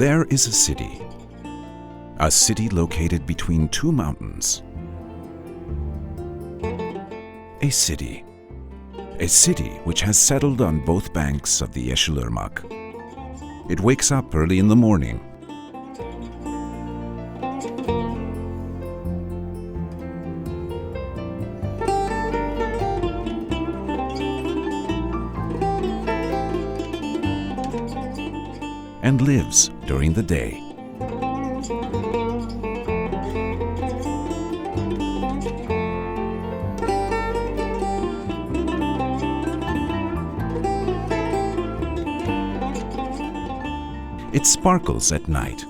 There is a city located between two mountains. A city which has settled on both banks of the Yeşilırmak. It wakes up early in the morning. And lives during the day. It sparkles at night.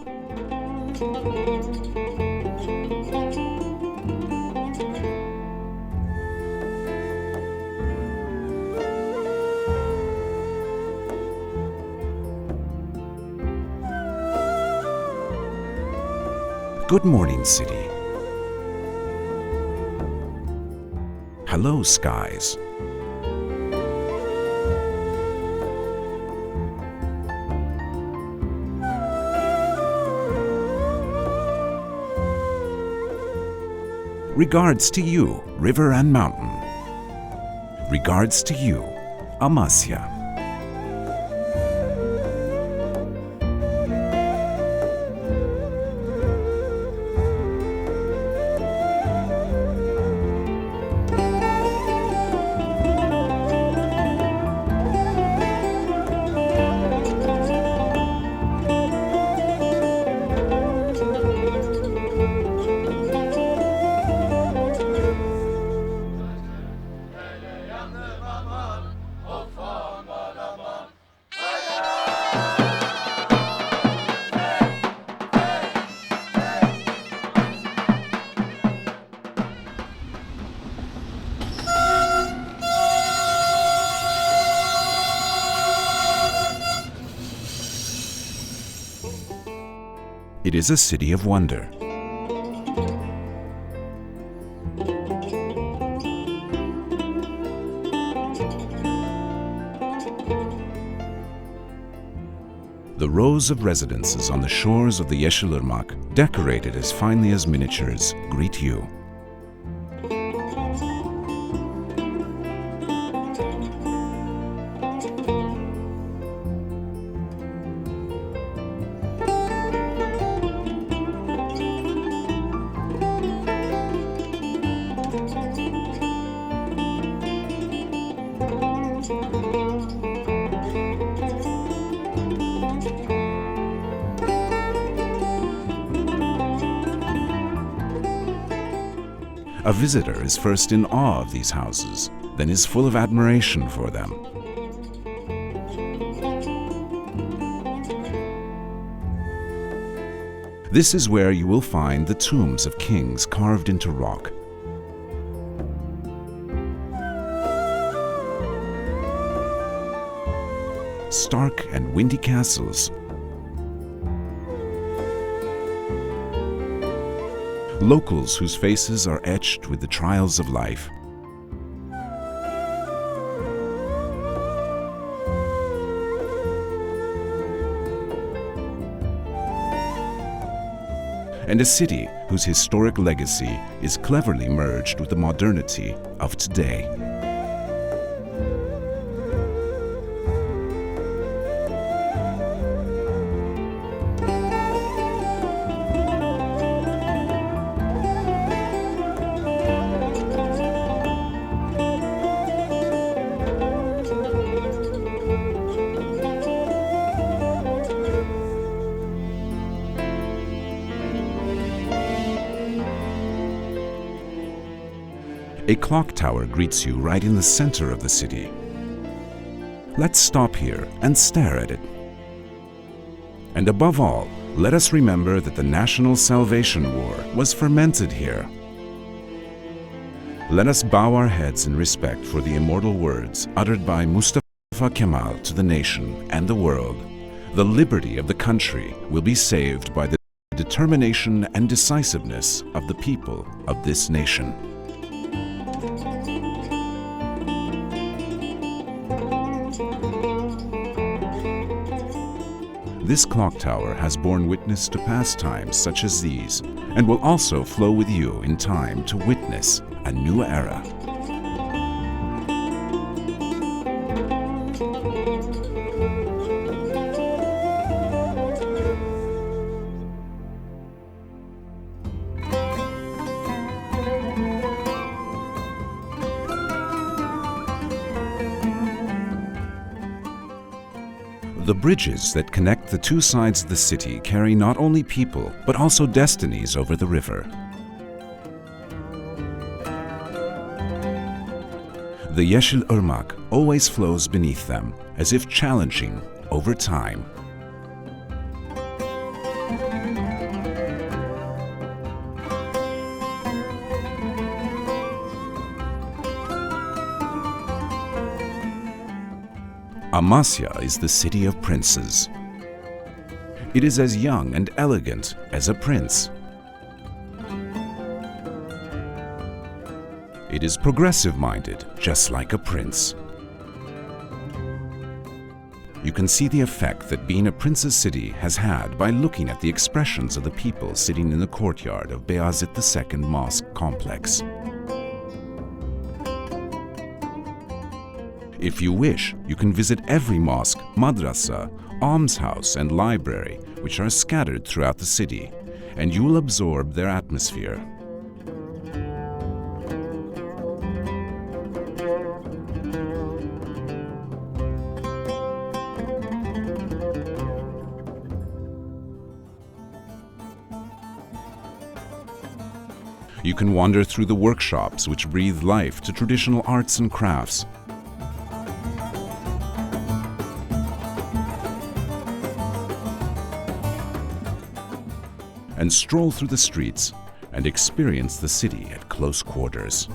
Good morning, city. Hello, skies. Regards to you, river and mountain. Regards to you, Amasya. It is a city of wonder. The rows of residences on the shores of the Yeşilırmak, decorated as finely as miniatures, greet you. A visitor is first in awe of these houses, then is full of admiration for them. This is where you will find the tombs of kings carved into rock. Stark and windy castles. Locals whose faces are etched with the trials of life. And a city whose historic legacy is cleverly merged with the modernity of today. A clock tower greets you right in the center of the city. Let's stop here and stare at it. And above all, let us remember that the National Salvation War was fermented here. Let us bow our heads in respect for the immortal words uttered by Mustafa Kemal to the nation and the world. The liberty of the country will be saved by the determination and decisiveness of the people of this nation. This clock tower has borne witness to past times such as these, and will also flow with you in time to witness a new era. The bridges that connect the two sides of the city carry not only people, but also destinies over the river. The Yeşilırmak always flows beneath them, as if challenging over time. Amasya is the city of princes. It is as young and elegant as a prince. It is progressive-minded, just like a prince. You can see the effect that being a prince's city has had by looking at the expressions of the people sitting in the courtyard of Beyazıt II Mosque complex. If you wish, you can visit every mosque, madrasa, almshouse and library which are scattered throughout the city, and you will absorb their atmosphere. You can wander through the workshops which breathe life to traditional arts and crafts. And stroll through the streets and experience the city at close quarters.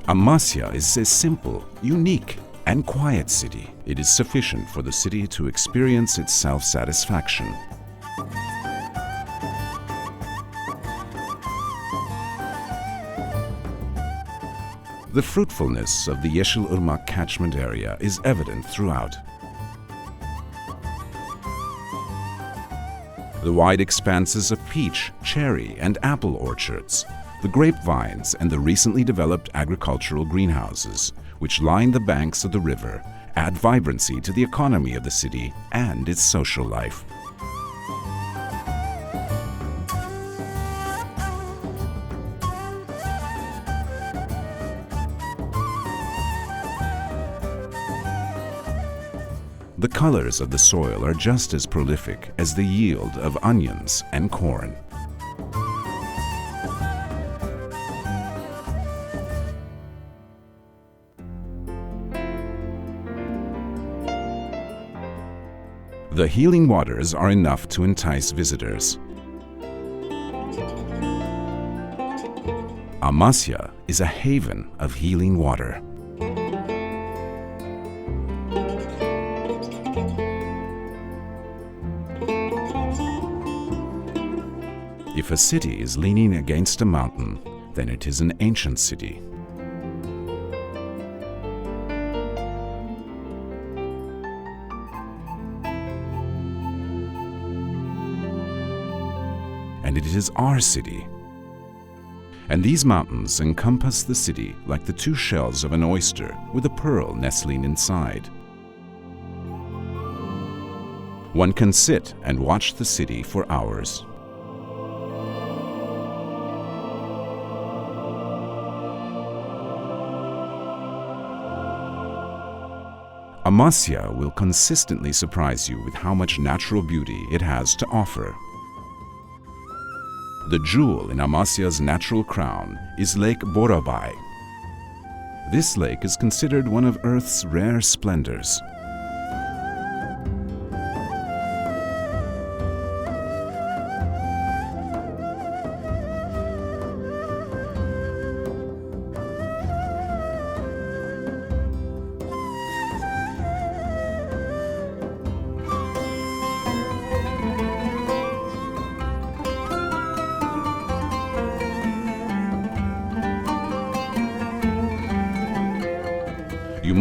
Amasya is a simple, unique, and quiet city. It is sufficient for the city to experience its self-satisfaction. The fruitfulness of the Yeşilırmak catchment area is evident throughout. The wide expanses of peach, cherry, and apple orchards, the grapevines, and the recently developed agricultural greenhouses, which line the banks of the river, add vibrancy to the economy of the city and its social life. The colors of the soil are just as prolific as the yield of onions and corn. The healing waters are enough to entice visitors. Amasya is a haven of healing water. If a city is leaning against a mountain, then it is an ancient city. And it is our city. And these mountains encompass the city like the two shells of an oyster with a pearl nestling inside. One can sit and watch the city for hours. Amasya will consistently surprise you with how much natural beauty it has to offer. The jewel in Amasya's natural crown is Lake Borabay. This lake is considered one of Earth's rare splendors.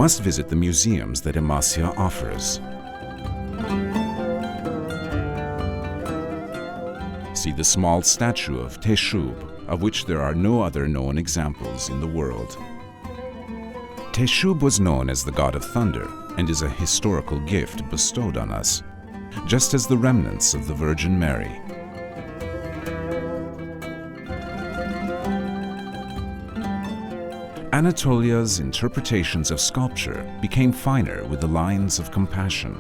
must visit the museums that Amasya offers. See the small statue of Teşub, of which there are no other known examples in the world. Teşub was known as the god of thunder and is a historical gift bestowed on us, just as the remnants of the Virgin Mary. Anatolia's interpretations of sculpture became finer with the lines of compassion.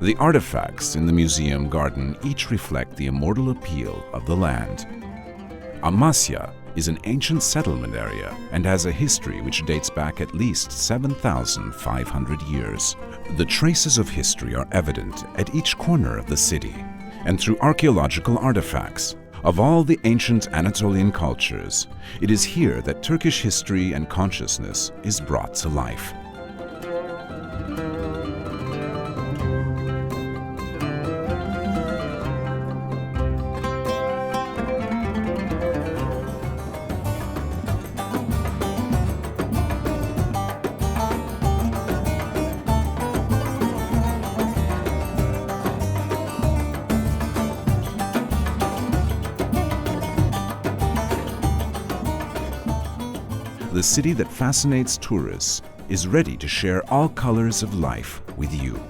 The artifacts in the museum garden each reflect the immortal appeal of the land. Amasya is an ancient settlement area and has a history which dates back at least 7,500 years. The traces of history are evident at each corner of the city and through archaeological artifacts. Of all the ancient Anatolian cultures, it is here that Turkish history and consciousness is brought to life. The city that fascinates tourists is ready to share all colors of life with you.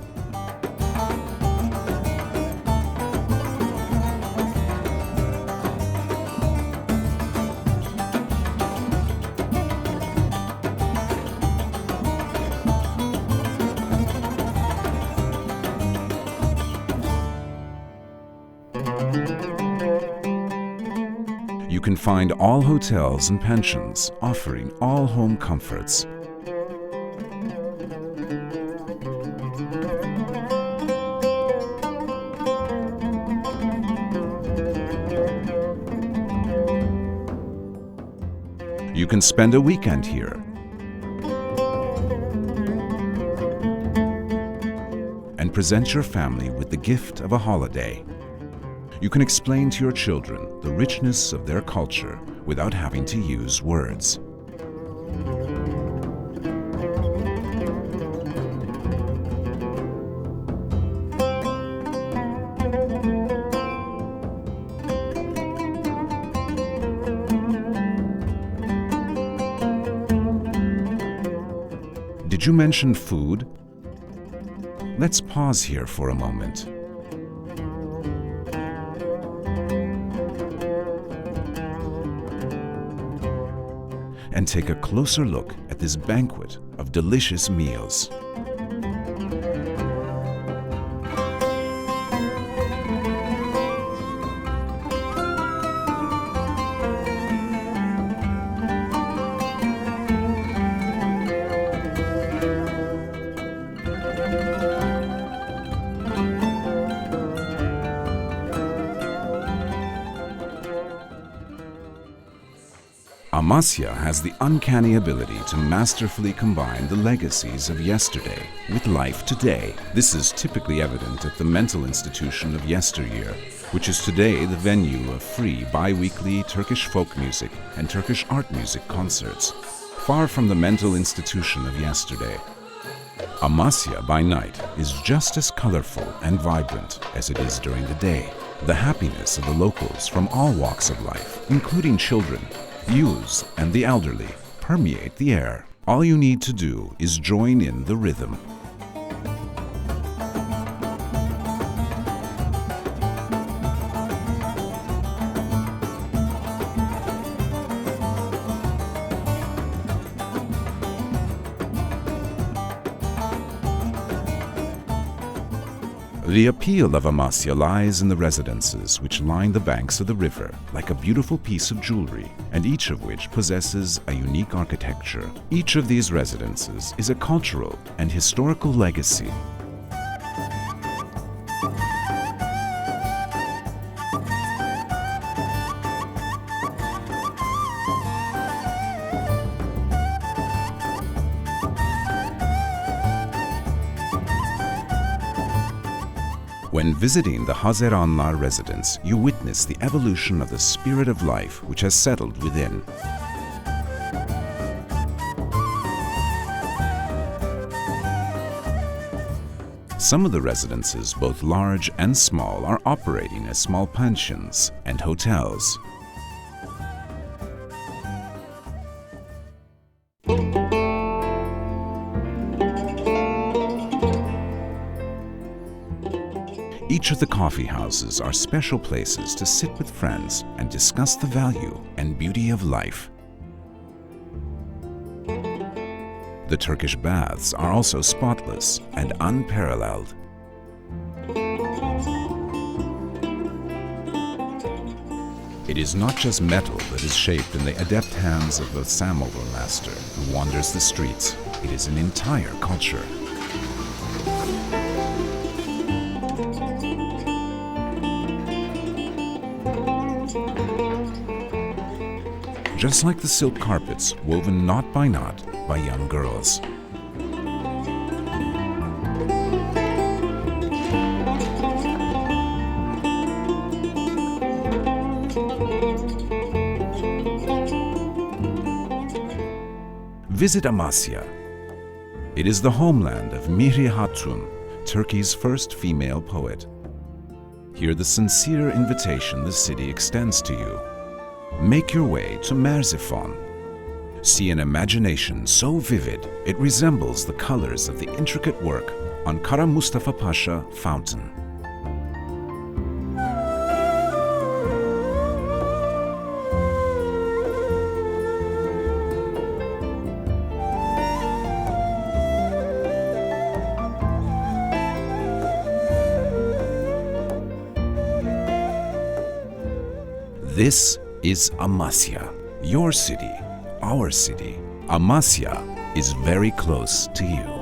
You can find all hotels and pensions offering all home comforts. You can spend a weekend here and present your family with the gift of a holiday. You can explain to your children the richness of their culture without having to use words. Did you mention food? Let's pause here for a moment. And take a closer look at this banquet of delicious meals. Amasya has the uncanny ability to masterfully combine the legacies of yesterday with life today. This is typically evident at the mental institution of yesteryear, which is today the venue of free bi-weekly Turkish folk music and Turkish art music concerts. Far from the mental institution of yesterday, Amasya by night is just as colorful and vibrant as it is during the day. The happiness of the locals from all walks of life, including children, youths, and the elderly, permeate the air. All you need to do is join in the rhythm. The appeal of Amasya lies in the residences which line the banks of the river like a beautiful piece of jewelry, and each of which possesses a unique architecture. Each of these residences is a cultural and historical legacy. When visiting the Hazeranlar residence, you witness the evolution of the spirit of life which has settled within. Some of the residences, both large and small, are operating as small pensions and hotels. Each of the coffee houses are special places to sit with friends and discuss the value and beauty of life. The Turkish baths are also spotless and unparalleled. It is not just metal that is shaped in the adept hands of the samovar master who wanders the streets. It is an entire culture. Just like the silk carpets woven knot by young girls. Visit Amasya. It is the homeland of Mihri Hatun, Turkey's first female poet. Hear the sincere invitation the city extends to you. Make your way to Merzifon. See an imagination so vivid it resembles the colors of the intricate work on Kara Mustafa Pasha Fountain. This is Amasya, your city, our city. Amasya is very close to you.